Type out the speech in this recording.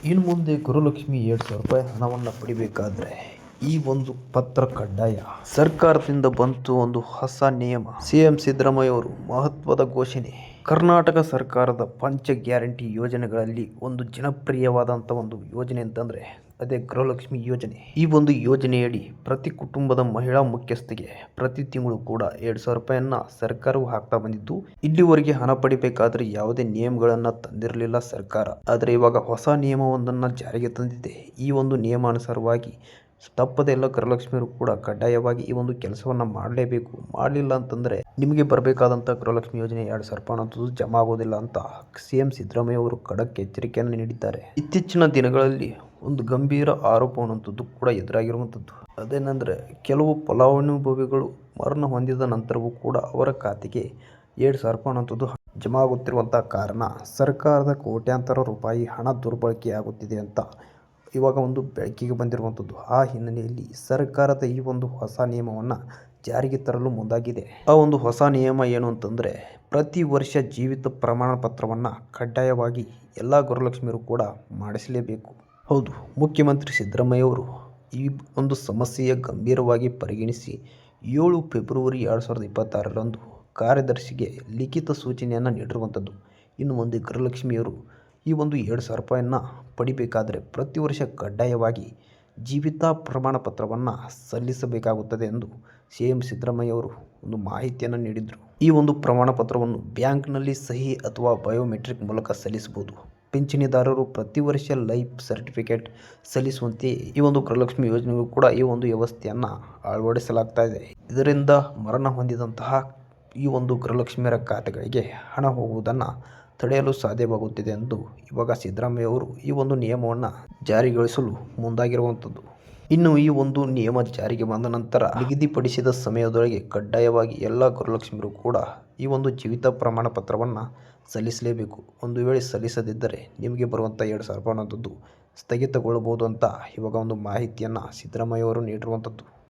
ಇನ್ನು ಮುಂದೆ ಗೃಹಲಕ್ಷ್ಮಿ 2,000 ರೂಪಾಯಿ ಹಣವನ್ನು ಪಡಿಬೇಕಾದ್ರೆ ಈ ಒಂದು ಪತ್ರ ಕಡ್ಡಾಯ. ಸರ್ಕಾರದಿಂದ ಬಂತು ಒಂದು ಹೊಸ ನಿಯಮ. ಸಿಎಂ ಸಿದ್ದರಾಮಯ್ಯ ಅವರು ಮಹತ್ವದ ಘೋಷಣೆ. ಕರ್ನಾಟಕ ಸರ್ಕಾರದ ಪಂಚ ಗ್ಯಾರಂಟಿ ಯೋಜನೆಗಳಲ್ಲಿ ಒಂದು ಜನಪ್ರಿಯವಾದಂಥ ಒಂದು ಯೋಜನೆ ಅಂತಂದರೆ ಅದೇ ಗೃಹಲಕ್ಷ್ಮಿ ಯೋಜನೆ. ಈ ಒಂದು ಯೋಜನೆಯಡಿ ಪ್ರತಿ ಕುಟುಂಬದ ಮಹಿಳಾ ಮುಖ್ಯಸ್ಥಿಗೆ ಪ್ರತಿ ತಿಂಗಳು ಕೂಡ 2,000 ರೂಪಾಯಿಯನ್ನ ಸರ್ಕಾರವು ಹಾಕ್ತಾ ಬಂದಿದ್ದು, ಇಲ್ಲಿವರೆಗೆ ಹಣ ಪಡಿಬೇಕಾದ್ರೆ ಯಾವುದೇ ನಿಯಮಗಳನ್ನು ತಂದಿರಲಿಲ್ಲ ಸರ್ಕಾರ. ಆದರೆ ಇವಾಗ ಹೊಸ ನಿಯಮವೊಂದನ್ನು ಜಾರಿಗೆ ತಂದಿದೆ. ಈ ಒಂದು ನಿಯಮಾನುಸಾರವಾಗಿ ತಪ್ಪದೆ ಎಲ್ಲ ಗೃಹಲಕ್ಷ್ಮಿಯರು ಕೂಡ ಕಡ್ಡಾಯವಾಗಿ ಈ ಒಂದು ಕೆಲಸವನ್ನು ಮಾಡಲೇಬೇಕು. ಮಾಡಲಿಲ್ಲ ಅಂತಂದರೆ ನಿಮಗೆ ಬರಬೇಕಾದಂಥ ಗೃಹಲಕ್ಷ್ಮಿ ಯೋಜನೆ 2,000 ರೂಪಾಯಿ ಅನ್ನೋದು ಜಮಾ ಆಗೋದಿಲ್ಲ ಅಂತ ಸಿಎಂ ಸಿದ್ದರಾಮಯ್ಯ ಅವರು ಖಡಕ್ ಎಚ್ಚರಿಕೆಯನ್ನು ನೀಡಿದ್ದಾರೆ. ಇತ್ತೀಚಿನ ದಿನಗಳಲ್ಲಿ ಒಂದು ಗಂಭೀರ ಆರೋಪ ಅನ್ನುವಂಥದ್ದು ಕೂಡ ಎದುರಾಗಿರುವಂಥದ್ದು. ಅದೇನೆಂದರೆ ಕೆಲವು ಫಲಾನುಭವಿಗಳು ಮರಣ ಹೊಂದಿದ ನಂತರವೂ ಕೂಡ ಅವರ ಖಾತೆಗೆ 2,000 ರೂಪಾಯಿ ಅನ್ನುವಂಥದ್ದು ಜಮಾ ಆಗುತ್ತಿರುವಂಥ ಕಾರಣ ಸರ್ಕಾರದ ಕೋಟ್ಯಾಂತರ ರೂಪಾಯಿ ಹಣ ದುರ್ಬಳಕೆಯಾಗುತ್ತಿದೆ ಅಂತ ಇವಾಗ ಒಂದು ಬೆಳಕಿಗೆ ಬಂದಿರುವಂಥದ್ದು. ಆ ಹಿನ್ನೆಲೆಯಲ್ಲಿ ಸರ್ಕಾರದ ಈ ಒಂದು ಹೊಸ ನಿಯಮವನ್ನು ಜಾರಿಗೆ ತರಲು ಮುಂದಾಗಿದೆ. ಆ ಒಂದು ಹೊಸ ನಿಯಮ ಏನು ಅಂತಂದರೆ ಪ್ರತಿ ವರ್ಷ ಜೀವಿತ ಪ್ರಮಾಣ ಪತ್ರವನ್ನು ಕಡ್ಡಾಯವಾಗಿ ಎಲ್ಲ ಗೃಹಲಕ್ಷ್ಮಿಯರು ಕೂಡ ಮಾಡಿಸಲೇಬೇಕು. ಹೌದು, ಮುಖ್ಯಮಂತ್ರಿ ಸಿದ್ದರಾಮಯ್ಯ ಅವರು ಈ ಒಂದು ಸಮಸ್ಯೆಯ ಗಂಭೀರವಾಗಿ ಪರಿಗಣಿಸಿ 7 ಫೆಬ್ರವರಿ 2026ರಂದು ಕಾರ್ಯದರ್ಶಿಗೆ ಲಿಖಿತ ಸೂಚನೆಯನ್ನು ನೀಡಿರುವಂಥದ್ದು. ಇನ್ನು ಮುಂದೆ ಗೃಹಲಕ್ಷ್ಮಿಯರು ಈ ಒಂದು 2,000 ರೂಪಾಯಿಯನ್ನು ಪಡಿಬೇಕಾದರೆ ಪ್ರತಿ ವರ್ಷ ಕಡ್ಡಾಯವಾಗಿ ಜೀವಿತ ಪ್ರಮಾಣ ಪತ್ರವನ್ನು ಸಲ್ಲಿಸಬೇಕಾಗುತ್ತದೆ ಎಂದು ಸಿಎಂ ಸಿದ್ದರಾಮಯ್ಯ ಅವರು ಒಂದು ಮಾಹಿತಿಯನ್ನು ನೀಡಿದರು. ಈ ಒಂದು ಪ್ರಮಾಣ ಪತ್ರವನ್ನು ಬ್ಯಾಂಕ್ನಲ್ಲಿ ಸಹಿ ಅಥವಾ ಬಯೋಮೆಟ್ರಿಕ್ ಮೂಲಕ ಸಲ್ಲಿಸಬಹುದು. ಪಿಂಚಣಿದಾರರು ಪ್ರತಿ ವರ್ಷ ಲೈಫ್ ಸರ್ಟಿಫಿಕೇಟ್ ಸಲ್ಲಿಸುವಂತೆ ಈ ಒಂದು ಗೃಹಲಕ್ಷ್ಮಿ ಯೋಜನೆಗೂ ಕೂಡ ಈ ಒಂದು ವ್ಯವಸ್ಥೆಯನ್ನು ಅಳವಡಿಸಲಾಗ್ತಾ ಇದೆ. ಇದರಿಂದ ಮರಣ ಹೊಂದಿದಂತಹ ಈ ಒಂದು ಗೃಹಲಕ್ಷ್ಮಿಯರ ಖಾತೆಗಳಿಗೆ ಹಣ ಹೋಗುವುದನ್ನು ತಡೆಯಲು ಸಾಧ್ಯವಾಗುತ್ತಿದೆ ಎಂದು ಇವಾಗ ಸಿದ್ದರಾಮಯ್ಯ ಅವರು ಈ ಒಂದು ನಿಯಮವನ್ನು ಜಾರಿಗೊಳಿಸಲು ಮುಂದಾಗಿರುವಂಥದ್ದು. ಇನ್ನು ಈ ಒಂದು ನಿಯಮ ಜಾರಿಗೆ ಬಂದ ನಂತರ ನಿಗದಿಪಡಿಸಿದ ಸಮಯದೊಳಗೆ ಕಡ್ಡಾಯವಾಗಿ ಎಲ್ಲ ಗೃಹಲಕ್ಷ್ಮಿಯರು ಕೂಡ ಈ ಒಂದು ಜೀವಿತ ಪ್ರಮಾಣ ಪತ್ರವನ್ನು ಸಲ್ಲಿಸಲೇಬೇಕು. ಒಂದು ವೇಳೆ ಸಲ್ಲಿಸದಿದ್ದರೆ ನಿಮಗೆ ಬರುವಂಥ 2,000 ರೂಪಾಯಿ ಅನ್ನೋಂಥದ್ದು ಸ್ಥಗಿತಗೊಳ್ಳಬಹುದು ಅಂತ ಇವಾಗ ಒಂದು ಮಾಹಿತಿಯನ್ನು ಸಿದ್ದರಾಮಯ್ಯ ಅವರು ನೀಡಿರುವಂಥದ್ದು.